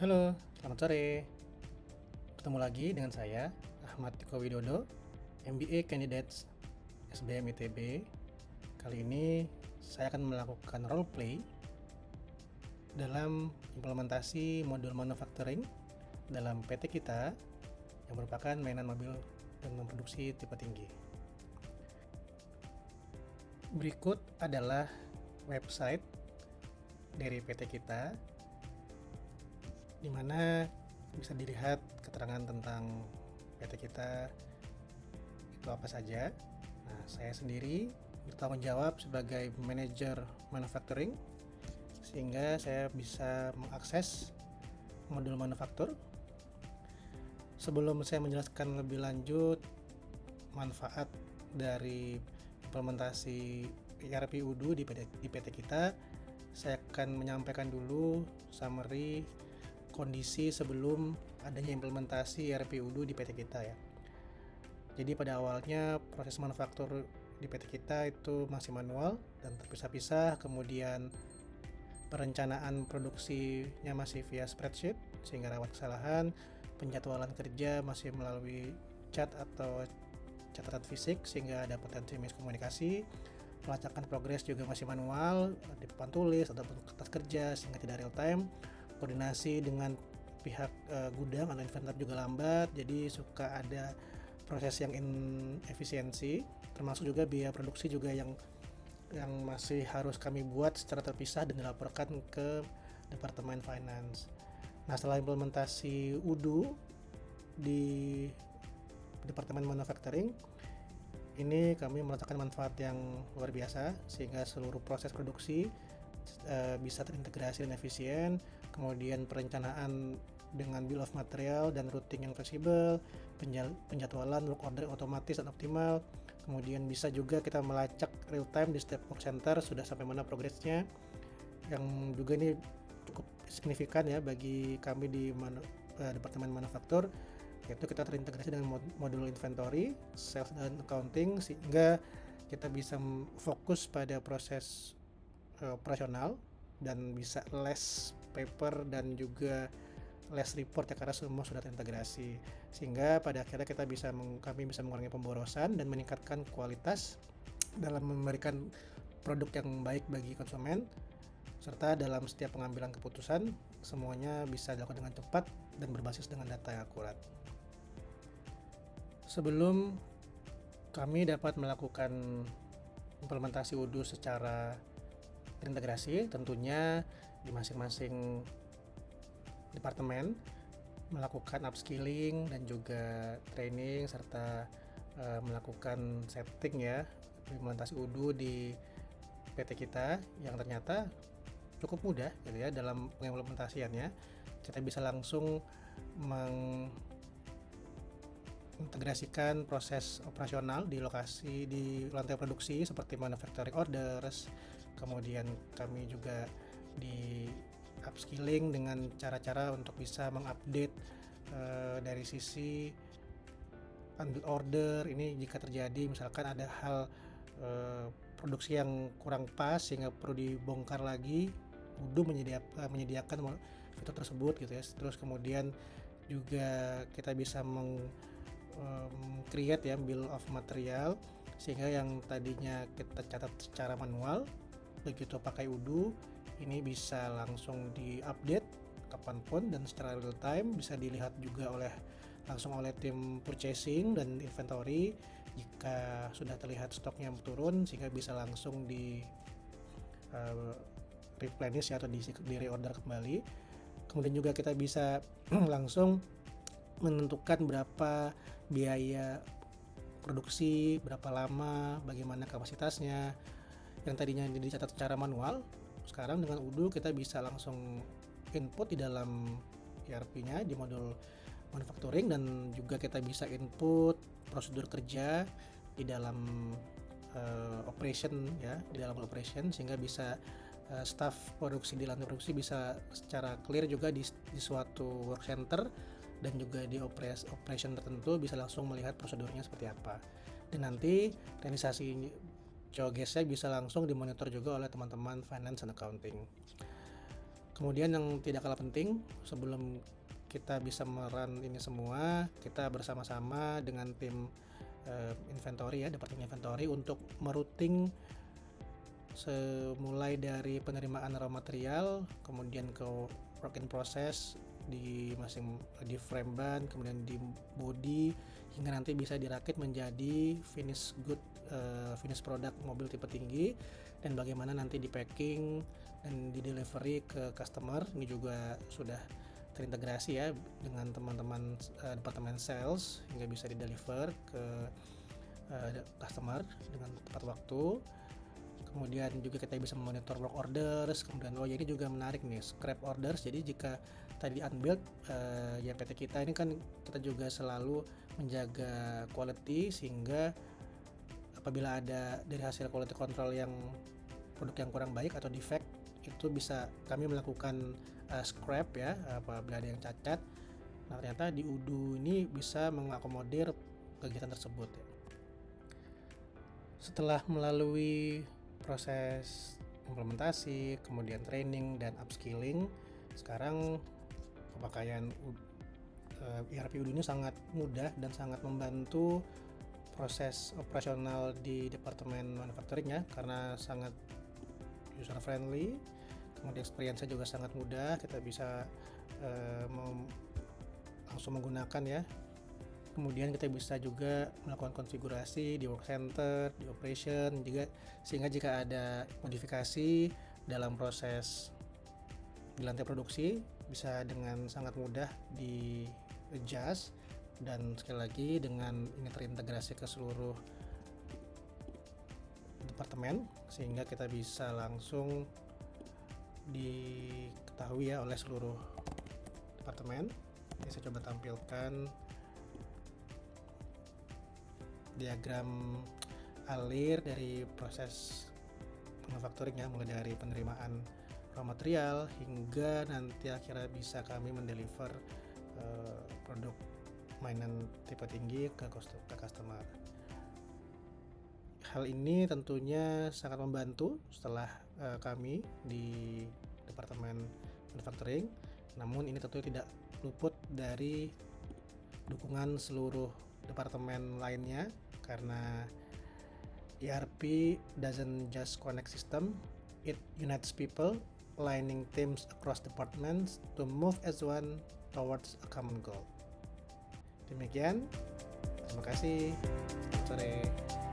Halo, selamat sore. Ketemu lagi dengan saya, Ahmad Tiko Widodo, MBA Candidates SBM ITB. Kali ini saya akan melakukan role play dalam implementasi modul manufacturing dalam PT kita yang merupakan mainan mobil dan memproduksi tipe tinggi. Berikut adalah website dari PT kita, di mana bisa dilihat keterangan tentang PT kita itu apa saja. Nah, saya sendiri bertanggung jawab sebagai manajer manufacturing, sehingga saya bisa mengakses modul manufaktur. Sebelum saya menjelaskan lebih lanjut manfaat dari implementasi ERP Udo di PT kita, saya akan menyampaikan dulu summary kondisi sebelum adanya implementasi ERP Udo di PT kita ya. Jadi pada awalnya proses manufaktur di PT kita itu masih manual dan terpisah-pisah, kemudian perencanaan produksinya masih via spreadsheet sehingga rawan kesalahan, penjadwalan kerja masih melalui chat atau catatan fisik sehingga ada potensi miskomunikasi, pelacakan progres juga masih manual di papan tulis ataupun kertas kerja sehingga tidak real time, koordinasi dengan pihak gudang atau inventor juga lambat, jadi suka ada proses yang inefisiensi, termasuk juga biaya produksi juga yang masih harus kami buat secara terpisah dan dilaporkan ke Departemen Finance. Nah, setelah implementasi Udo di Departemen Manufacturing, ini kami merasakan manfaat yang luar biasa sehingga seluruh proses produksi bisa terintegrasi dan efisien, kemudian perencanaan dengan bill of material dan routing yang fleksibel, penjadwalan work order otomatis dan optimal, kemudian bisa juga kita melacak real time di setiap work center sudah sampai mana progresnya, yang juga ini cukup signifikan ya bagi kami di Departemen Manufaktur, yaitu kita terintegrasi dengan modul inventory, sales dan accounting sehingga kita bisa fokus pada proses operasional dan bisa less paper dan juga less report ya karena semua sudah terintegrasi, sehingga pada akhirnya kami bisa mengurangi pemborosan dan meningkatkan kualitas dalam memberikan produk yang baik bagi konsumen, serta dalam setiap pengambilan keputusan semuanya bisa dilakukan dengan cepat dan berbasis dengan data yang akurat. Sebelum kami dapat melakukan implementasi Udo secara terintegrasi, tentunya di masing-masing departemen melakukan upskilling dan juga training serta melakukan setting ya implementasi Udo di PT kita yang ternyata cukup mudah gitu ya dalam pengimplementasiannya. Kita bisa langsung integrasikan proses operasional di lokasi di lantai produksi seperti manufacturing orders, kemudian kami juga di upskilling dengan cara-cara untuk bisa mengupdate dari sisi unbilled order ini jika terjadi misalkan ada hal produksi yang kurang pas sehingga perlu dibongkar lagi, Udo menyediakan fitur tersebut gitu ya. Terus kemudian juga kita bisa create ya bill of material sehingga yang tadinya kita catat secara manual begitu pakai Udo ini bisa langsung diupdate kapanpun dan secara real time, bisa dilihat juga langsung oleh tim purchasing dan inventory jika sudah terlihat stoknya turun sehingga bisa langsung di replenish atau di reorder kembali. Kemudian juga kita bisa langsung menentukan berapa biaya produksi, berapa lama, bagaimana kapasitasnya. Yang tadinya dicatat secara manual, sekarang dengan Udo kita bisa langsung input di dalam ERP-nya di modul manufacturing dan juga kita bisa input prosedur kerja di dalam operation ya, di dalam operation sehingga bisa staff produksi di lantai produksi bisa secara clear juga di suatu work center dan juga di operation tertentu bisa langsung melihat prosedurnya seperti apa, dan nanti realisasi showcase-nya bisa langsung dimonitor juga oleh teman-teman finance and accounting. Kemudian yang tidak kalah penting, sebelum kita bisa merun ini semua, kita bersama-sama dengan tim inventory ya, departemen inventory untuk merouting mulai dari penerimaan raw material, kemudian ke work in process di frame ban, kemudian di body, hingga nanti bisa dirakit menjadi finish product mobil tipe tinggi, dan bagaimana nanti di packing dan di delivery ke customer. Ini juga sudah terintegrasi ya dengan teman-teman departemen sales hingga bisa di deliver ke customer dengan tepat waktu. Kemudian juga kita bisa memonitor work orders. Kemudian ini juga menarik nih, scrap orders. Jadi jika tadi unbuild, ya PT kita ini kan kita juga selalu menjaga quality, sehingga apabila ada dari hasil quality control yang produk yang kurang baik atau defect, itu bisa kami melakukan scrap ya apabila ada yang cacat. Nah, ternyata di UDU ini bisa mengakomodir kegiatan tersebut ya. Setelah melalui proses implementasi, kemudian training dan upskilling, sekarang pemakaian ERP UDU ini sangat mudah dan sangat membantu proses operasional di departemen manufacturing ya, karena sangat user friendly, kemudian experience-nya juga sangat mudah. Kita bisa langsung menggunakan ya. Kemudian kita bisa juga melakukan konfigurasi di work center, di operation juga, sehingga jika ada modifikasi dalam proses di lantai produksi bisa dengan sangat mudah di adjust, dan sekali lagi dengan ini terintegrasi ke seluruh departemen, sehingga kita bisa langsung diketahui ya oleh seluruh departemen. Ini saya coba tampilkan diagram alir dari proses manufacturing ya, mulai dari penerimaan raw material hingga nanti akhirnya bisa kami mendeliver produk mainan tipe tinggi ke customer. Hal ini tentunya sangat membantu setelah kami di departemen manufacturing, namun ini tentu tidak luput dari dukungan seluruh departemen lainnya, karena ERP doesn't just connect system, it unites people, aligning teams across departments to move as one towards a common goal. Demikian, terima kasih. Selamat sore.